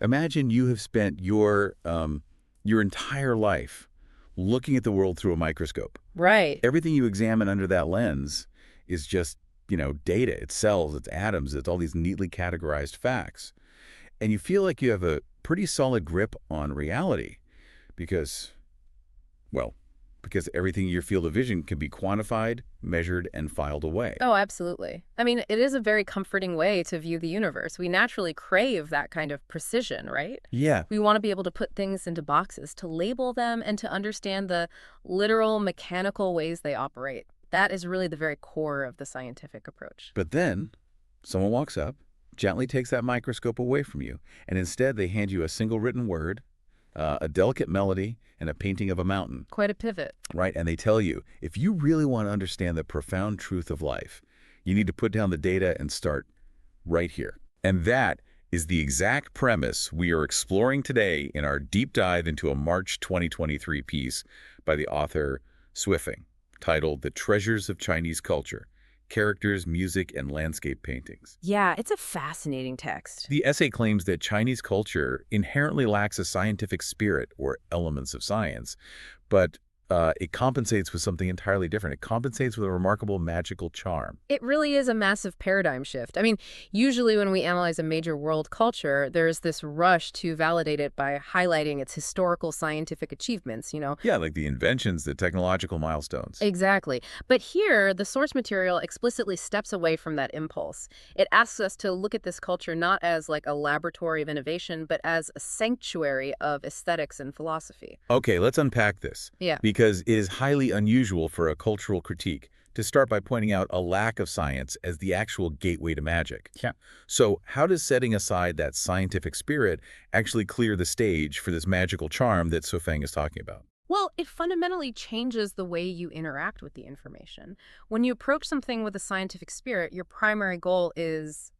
Imagine you have spent your entire life looking at the world through a microscope. Right. Everything you examine under that lens is just, data. It's cells, it's atoms, it's all these neatly categorized facts. And you feel like you have a pretty solid grip on reality because, well, because everything in your field of vision can be quantified, measured, and filed away. Oh, absolutely. I mean, it is a very comforting way to view the universe. We naturally crave that kind of precision, right? Yeah, We want to be able to put things into boxes, to label them, and to understand the literal mechanical ways they operate. That is really the very core of the scientific approach. but then someone walks up, gently takes that microscope away from you, and instead they hand you a single written word, a delicate melody, and a painting of a mountain. Quite a pivot. Right? And they tell you, if you really want to understand the profound truth of life, you need to put down the data and start right here. And that is the exact premise we are exploring today in our deep dive into a March 2023 piece by the author Swifting, titled The Treasures of Chinese Culture: Characters, Music, and Landscape Paintings. Yeah, it's a fascinating text. The essay claims that Chinese culture inherently lacks a scientific spirit or elements of science, but it compensates with something entirely different. It compensates with a remarkable magical charm. It really is a massive paradigm shift. I mean, usually when we analyze a major world culture, there's this rush to validate it by highlighting its historical scientific achievements. Yeah, like the inventions, the technological milestones. Exactly. But here, the source material explicitly steps away from that impulse. It asks us to look at this culture not as like a laboratory of innovation, but as a sanctuary of aesthetics and philosophy. Okay, let's unpack this. Yeah. Because it is highly unusual for a cultural critique to start by pointing out a lack of science as the actual gateway to magic. Yeah. So how does setting aside that scientific spirit actually clear the stage for this magical charm that Sofeng is talking about? Well, it fundamentally changes the way you interact with the information. When you approach something with a scientific spirit, your primary goal is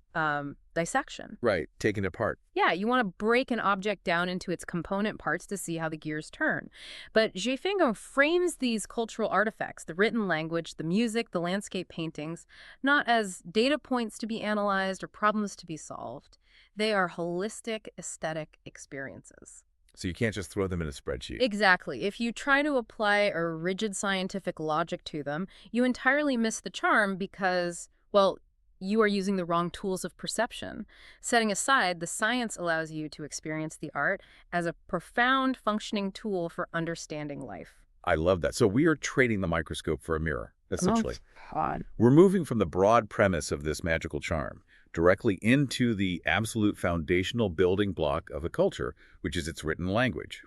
dissection. Right, taking it apart. Yeah, you want to break an object down into its component parts to see how the gears turn. But Zhifeng frames these cultural artifacts, the written language, the music, the landscape paintings, not as data points to be analyzed or problems to be solved. They are holistic aesthetic experiences. So you can't just throw them in a spreadsheet. Exactly. If you try to apply a rigid scientific logic to them, you entirely miss the charm because, well, you are using the wrong tools of perception. Setting aside, the science allows you to experience the art as a profound functioning tool for understanding life. I love that. So we are trading the microscope for a mirror, essentially. Oh, God. We're moving from the broad premise of this magical charm directly into the absolute foundational building block of a culture, which is its written language.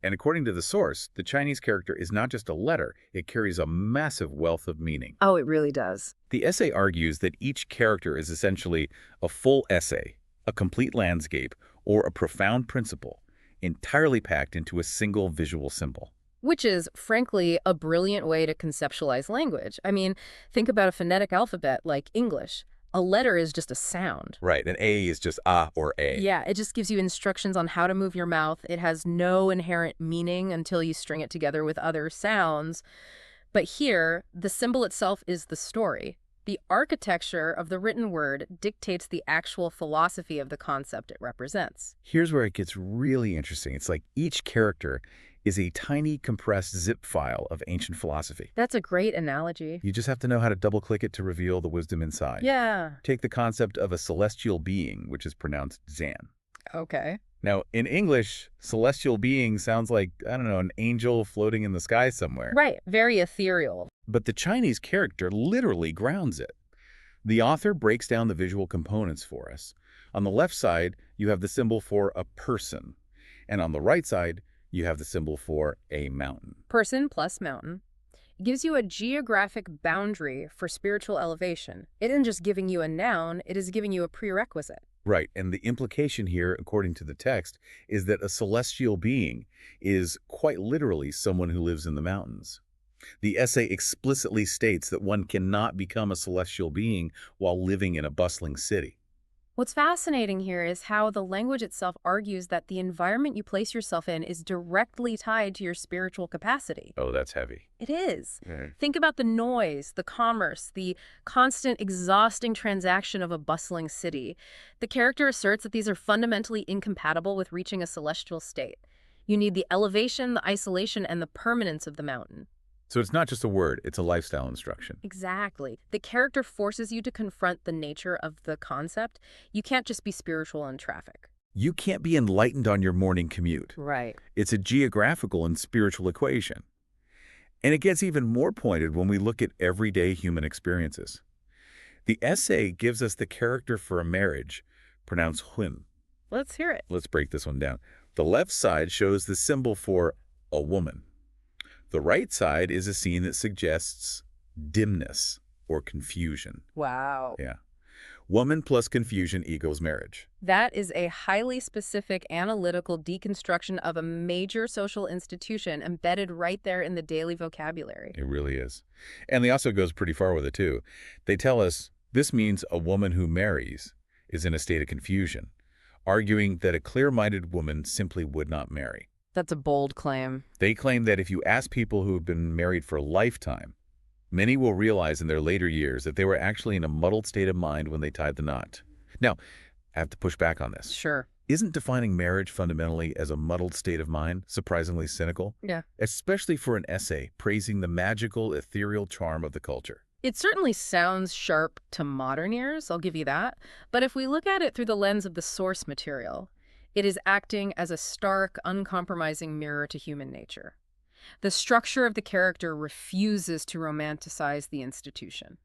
And according to the source, the Chinese character is not just a letter, it carries a massive wealth of meaning. Oh, it really does. The essay argues that each character is essentially a full essay, a complete landscape, or a profound principle, entirely packed into a single visual symbol. Which is, frankly, a brilliant way to conceptualize language. I mean, think about a phonetic alphabet like English. A letter is just a sound. Right, an A is just ah or a. Yeah, it just gives you instructions on how to move your mouth. It has no inherent meaning until you string it together with other sounds. But here, the symbol itself is the story. The architecture of the written word dictates the actual philosophy of the concept it represents. Here's where it gets really interesting. It's like each character is a tiny compressed zip file of ancient philosophy. That's a great analogy. You just have to know how to double-click it to reveal the wisdom inside. Yeah. Take the concept of a celestial being, which is pronounced Zan. Okay. Now, in English, celestial being sounds like, I don't know, an angel floating in the sky somewhere. Right. Very ethereal. But the Chinese character literally grounds it. The author breaks down the visual components for us. On the left side, you have the symbol for a person. And on the right side, you have the symbol for a mountain. Person plus mountain. It gives you a geographic boundary for spiritual elevation. It isn't just giving you a noun, it is giving you a prerequisite. Right, and the implication here, according to the text, is that a celestial being is quite literally someone who lives in the mountains. The essay explicitly states that one cannot become a celestial being while living in a bustling city. What's fascinating here is how the language itself argues that the environment you place yourself in is directly tied to your spiritual capacity. Oh, that's heavy. It is. Mm. Think about the noise, the commerce, the constant exhausting transaction of a bustling city. The character asserts that these are fundamentally incompatible with reaching a celestial state. You need the elevation, the isolation, and the permanence of the mountain. So it's not just a word, it's a lifestyle instruction. Exactly. The character forces you to confront the nature of the concept. You can't just be spiritual in traffic. You can't be enlightened on your morning commute. Right. It's a geographical and spiritual equation. And it gets even more pointed when we look at everyday human experiences. The essay gives us the character for a marriage, pronounced Hun. Let's hear it. Let's break this one down. The left side shows the symbol for a woman. The right side is a scene that suggests dimness or confusion. Wow. Yeah. Woman plus confusion equals marriage. That is a highly specific analytical deconstruction of a major social institution embedded right there in the daily vocabulary. It really is. And they also goes pretty far with it, too. They tell us this means a woman who marries is in a state of confusion, arguing that a clear-minded woman simply would not marry. That's a bold claim. They claim that if you ask people who have been married for a lifetime, many will realize in their later years that they were actually in a muddled state of mind when they tied the knot. Now, I have to push back on this. Sure. Isn't defining marriage fundamentally as a muddled state of mind surprisingly cynical? Yeah. Especially for an essay praising the magical, ethereal charm of the culture. It certainly sounds sharp to modern ears, I'll give you that. But if we look at it through the lens of the source material, it is acting as a stark, uncompromising mirror to human nature. The structure of the character refuses to romanticize the institution.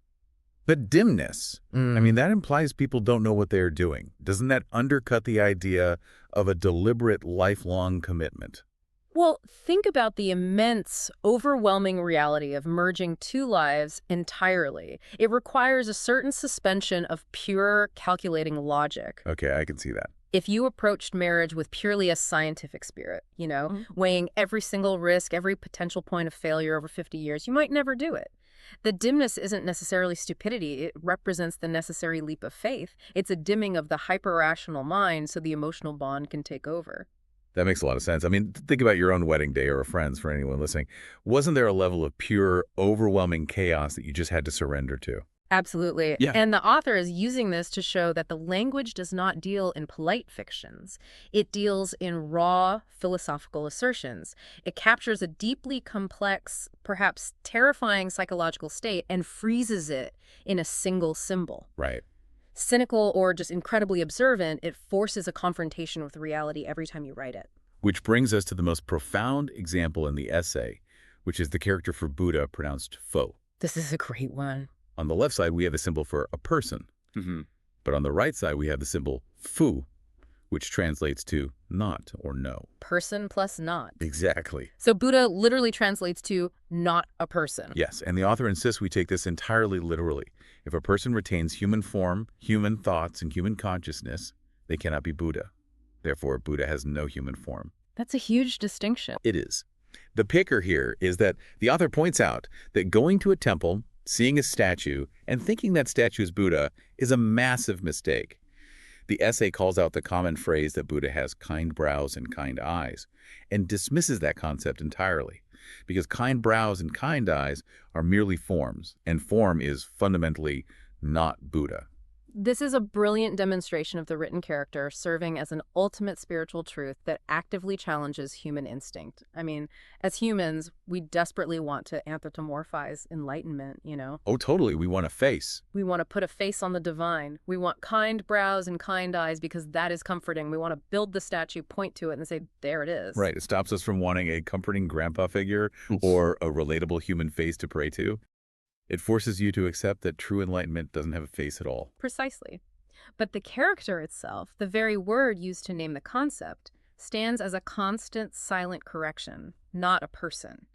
But dimness, I mean, that implies people don't know what they're doing. Doesn't that undercut the idea of a deliberate, lifelong commitment? Well, think about the immense, overwhelming reality of merging two lives entirely. It requires a certain suspension of pure, calculating logic. Okay, I can see that. If you approached marriage with purely a scientific spirit, weighing every single risk, every potential point of failure over 50 years, you might never do it. The dimness isn't necessarily stupidity. It represents the necessary leap of faith. It's a dimming of the hyper-rational mind so the emotional bond can take over. That makes a lot of sense. I mean, think about your own wedding day or a friend's for anyone listening. Wasn't there a level of pure, overwhelming chaos that you just had to surrender to? Absolutely. Yeah. And the author is using this to show that the language does not deal in polite fictions. It deals in raw philosophical assertions. It captures a deeply complex, perhaps terrifying psychological state and freezes it in a single symbol. Right. Cynical or just incredibly observant, it forces a confrontation with reality every time you write it. Which brings us to the most profound example in the essay, which is the character for Buddha, pronounced Fo. This is a great one. On the left side, we have the symbol for a person. But on the right side, we have the symbol Fu, which translates to not or no. Person plus not. Exactly. So Buddha literally translates to not a person. Yes, and the author insists we take this entirely literally. If a person retains human form, human thoughts, and human consciousness, they cannot be Buddha. Therefore, Buddha has no human form. That's a huge distinction. It is. The picker here is that the author points out that going to a temple, seeing a statue, and thinking that statue is Buddha is a massive mistake. The essay calls out the common phrase that Buddha has kind brows and kind eyes, and dismisses that concept entirely, because kind brows and kind eyes are merely forms, and form is fundamentally not Buddha. This is a brilliant demonstration of the written character serving as an ultimate spiritual truth that actively challenges human instinct. I mean, as humans, we desperately want to anthropomorphize enlightenment, Oh, totally. We want a face. We want to put a face on the divine. We want kind brows and kind eyes because that is comforting. We want to build the statue, point to it, and say, there it is. Right. It stops us from wanting a comforting grandpa figure or a relatable human face to pray to. It forces you to accept that true enlightenment doesn't have a face at all. Precisely. But the character itself, the very word used to name the concept, stands as a constant, silent correction, not a person.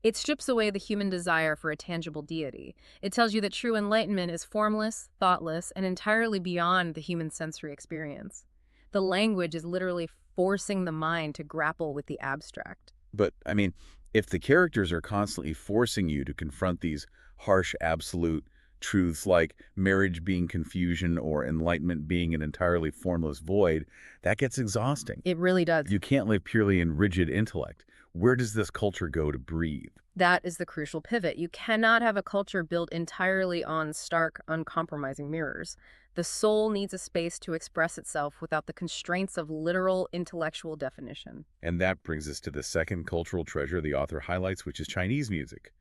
It strips away the human desire for a tangible deity. It tells you that true enlightenment is formless, thoughtless, and entirely beyond the human sensory experience. The language is literally forcing the mind to grapple with the abstract. But, I mean, if the characters are constantly forcing you to confront these harsh, absolute, truths like marriage being confusion or enlightenment being an entirely formless void, that gets exhausting. It really does. You can't live purely in rigid intellect. Where does this culture go to breathe? That is the crucial pivot. You cannot have a culture built entirely on stark, uncompromising mirrors. The soul needs a space to express itself without the constraints of literal intellectual definition. And that brings us to the second cultural treasure the author highlights, which is Chinese music.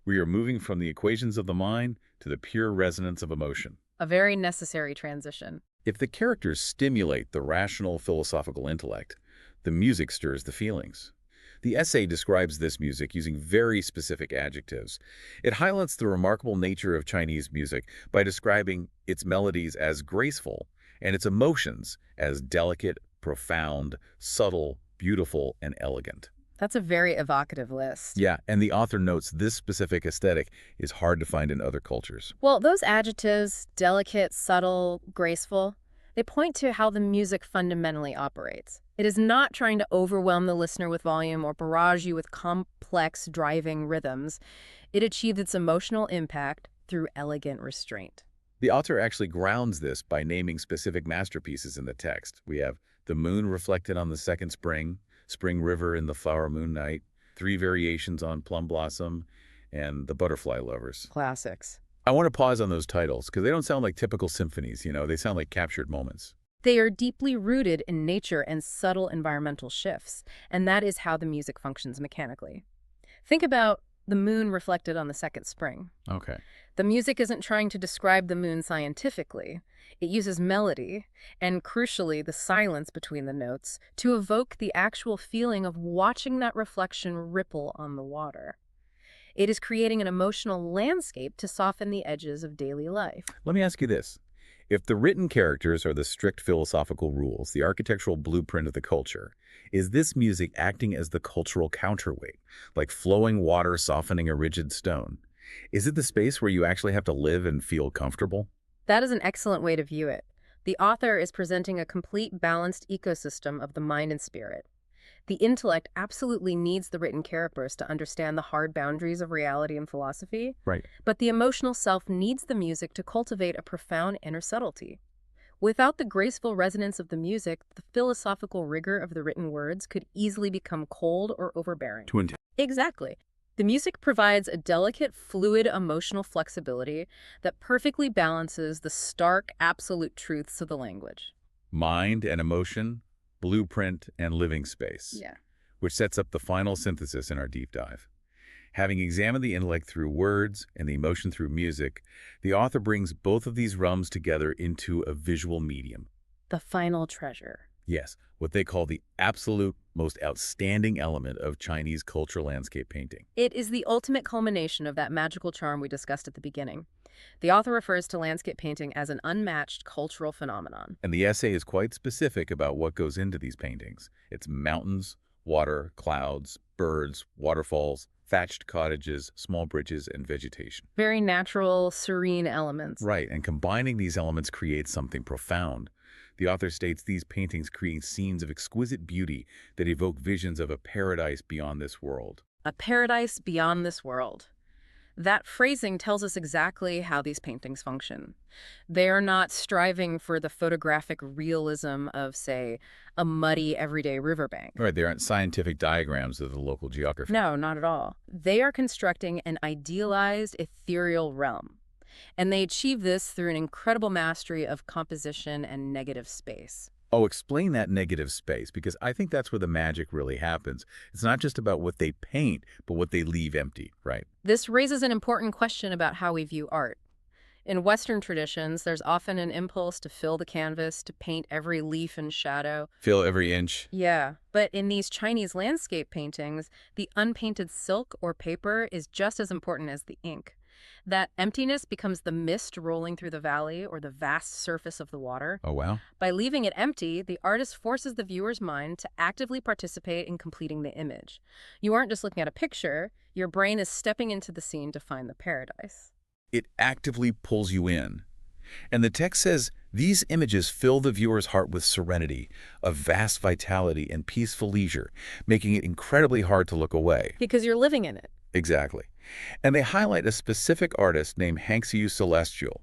We are moving from the equations of the mind to the pure resonance of emotion. A very necessary transition. If the characters stimulate the rational philosophical intellect, the music stirs the feelings. The essay describes this music using very specific adjectives. It highlights the remarkable nature of Chinese music by describing its melodies as graceful and its emotions as delicate, profound, subtle, beautiful, and elegant. That's a very evocative list. Yeah, and the author notes this specific aesthetic is hard to find in other cultures. Well, those adjectives, delicate, subtle, graceful, they point to how the music fundamentally operates. It is not trying to overwhelm the listener with volume or barrage you with complex driving rhythms. It achieves its emotional impact through elegant restraint. The author actually grounds this by naming specific masterpieces in the text. We have the moon reflected on the second spring, Spring River in the Flower Moon Night, three variations on Plum Blossom, and the Butterfly Lovers. Classics. I want to pause on those titles because they don't sound like typical symphonies, they sound like captured moments. They are deeply rooted in nature and subtle environmental shifts, and that is how the music functions mechanically. Think about the moon reflected on the second spring. Okay. The music isn't trying to describe the moon scientifically. It uses melody, and crucially, the silence between the notes, to evoke the actual feeling of watching that reflection ripple on the water. It is creating an emotional landscape to soften the edges of daily life. Let me ask you this. If the written characters are the strict philosophical rules, the architectural blueprint of the culture, is this music acting as the cultural counterweight, like flowing water softening a rigid stone? Is it the space where you actually have to live and feel comfortable? That is an excellent way to view it. The author is presenting a complete, balanced ecosystem of the mind and spirit. The intellect absolutely needs the written characters to understand the hard boundaries of reality and philosophy, Right. but the emotional self needs the music to cultivate a profound inner subtlety. Without the graceful resonance of the music, the philosophical rigor of the written words could easily become cold or overbearing. Exactly. The music provides a delicate, fluid emotional flexibility that perfectly balances the stark, absolute truths of the language. Mind and emotion, blueprint and living space, Yeah. which sets up the final synthesis in our deep dive. Having examined the intellect through words and the emotion through music, the author brings both of these realms together into a visual medium. The final treasure. Yes, what they call the absolute most outstanding element of Chinese cultural landscape painting. It is the ultimate culmination of that magical charm we discussed at the beginning. The author refers to landscape painting as an unmatched cultural phenomenon. And the essay is quite specific about what goes into these paintings. It's mountains, water, clouds, birds, waterfalls, thatched cottages, small bridges, and vegetation. Very natural, serene elements. Right, and combining these elements creates something profound. The author states these paintings create scenes of exquisite beauty that evoke visions of a paradise beyond this world. A paradise beyond this world. That phrasing tells us exactly how these paintings function. They are not striving for the photographic realism of, say, a muddy, everyday riverbank. Right, they aren't scientific diagrams of the local geography. No, not at all. They are constructing an idealized, ethereal realm. And they achieve this through an incredible mastery of composition and negative space. Oh, explain that negative space, because I think that's where the magic really happens. It's not just about what they paint, but what they leave empty, right? This raises an important question about how we view art. In Western traditions, there's often an impulse to fill the canvas, to paint every leaf and shadow. Fill every inch. Yeah, but in these Chinese landscape paintings, the unpainted silk or paper is just as important as the ink. That emptiness becomes the mist rolling through the valley or the vast surface of the water. Oh, wow. By leaving it empty, the artist forces the viewer's mind to actively participate in completing the image. You aren't just looking at a picture, your brain is stepping into the scene to find the paradise. It actively pulls you in. And the text says, these images fill the viewer's heart with serenity, a vast vitality, and peaceful leisure, making it incredibly hard to look away. Because you're living in it. Exactly. And they highlight a specific artist named Hanxiu Celestial,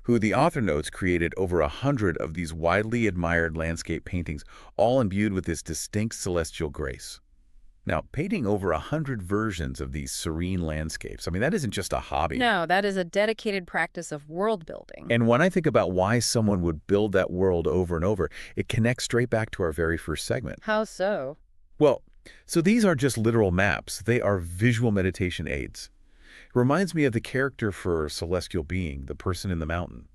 who the author notes created over 100 of these widely admired landscape paintings, all imbued with this distinct celestial grace. Now, painting over 100 versions of these serene landscapes, I mean, that isn't just a hobby. No, that is a dedicated practice of world building. And when I think about why someone would build that world over and over, it connects straight back to our very first segment. How so? Well, so these aren't just literal maps. They are visual meditation aids. It reminds me of the character for Celestial Being, the person in the mountain.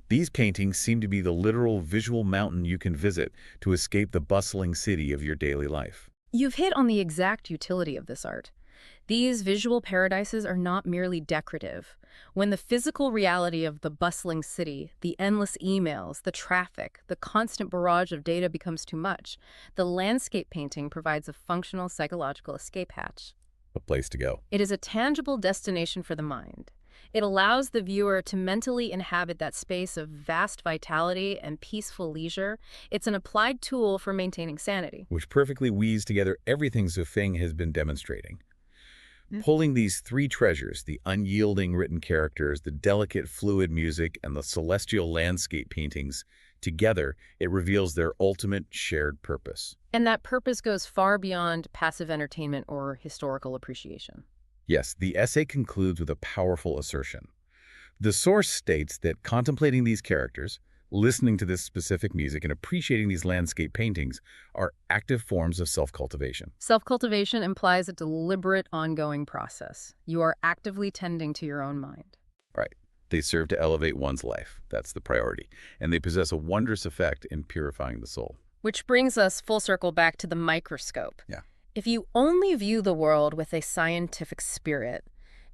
These paintings seem to be the literal visual mountain you can visit to escape the bustling city of your daily life. You've hit on the exact utility of this art. These visual paradises are not merely decorative. When the physical reality of the bustling city, the endless emails, the traffic, the constant barrage of data becomes too much, the landscape painting provides a functional psychological escape hatch. A place to go. It is a tangible destination for the mind. It allows the viewer to mentally inhabit that space of vast vitality and peaceful leisure. It's an applied tool for maintaining sanity. Which perfectly weaves together everything Zhifeng has been demonstrating. Pulling these three treasures, the unyielding written characters, the delicate fluid music, and the celestial landscape paintings, together, it reveals their ultimate shared purpose. And that purpose goes far beyond passive entertainment or historical appreciation. Yes, the essay concludes with a powerful assertion. The source states that contemplating these characters, listening to this specific music, and appreciating these landscape paintings are active forms of self-cultivation. Self-cultivation implies a deliberate, ongoing process. You are actively tending to your own mind. Right. They serve to elevate one's life. That's the priority. And they possess a wondrous effect in purifying the soul. Which brings us full circle back to the microscope. Yeah. If you only view the world with a scientific spirit,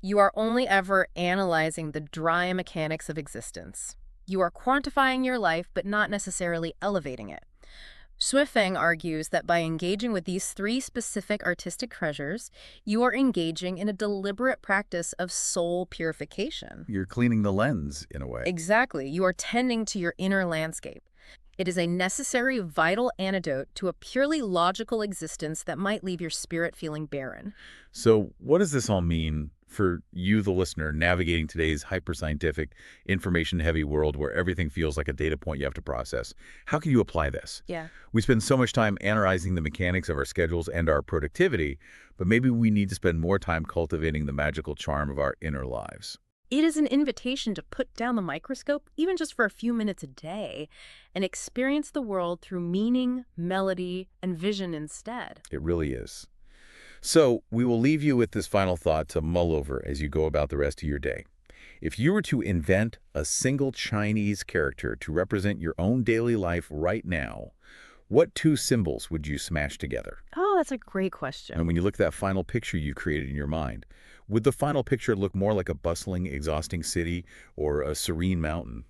you are only ever analyzing the dry mechanics of existence. You are quantifying your life, but not necessarily elevating it. Zhifeng argues that by engaging with these three specific artistic treasures, you are engaging in a deliberate practice of soul purification. You're cleaning the lens, in a way. Exactly. You are tending to your inner landscape. It is a necessary, vital antidote to a purely logical existence that might leave your spirit feeling barren. So what does this all mean for you, the listener, navigating today's hyper-scientific, information-heavy world where everything feels like a data point you have to process? How can you apply this? Yeah. We spend so much time analyzing the mechanics of our schedules and our productivity, but maybe we need to spend more time cultivating the magical charm of our inner lives. It is an invitation to put down the microscope, even just for a few minutes a day, and experience the world through meaning, melody, and vision instead. It really is. So we will leave you with this final thought to mull over as you go about the rest of your day. If you were to invent a single Chinese character to represent your own daily life right now, what two symbols would you smash together? Oh, that's a great question. And when you look at that final picture you created in your mind, would the final picture look more like a bustling, exhausting city or a serene mountain?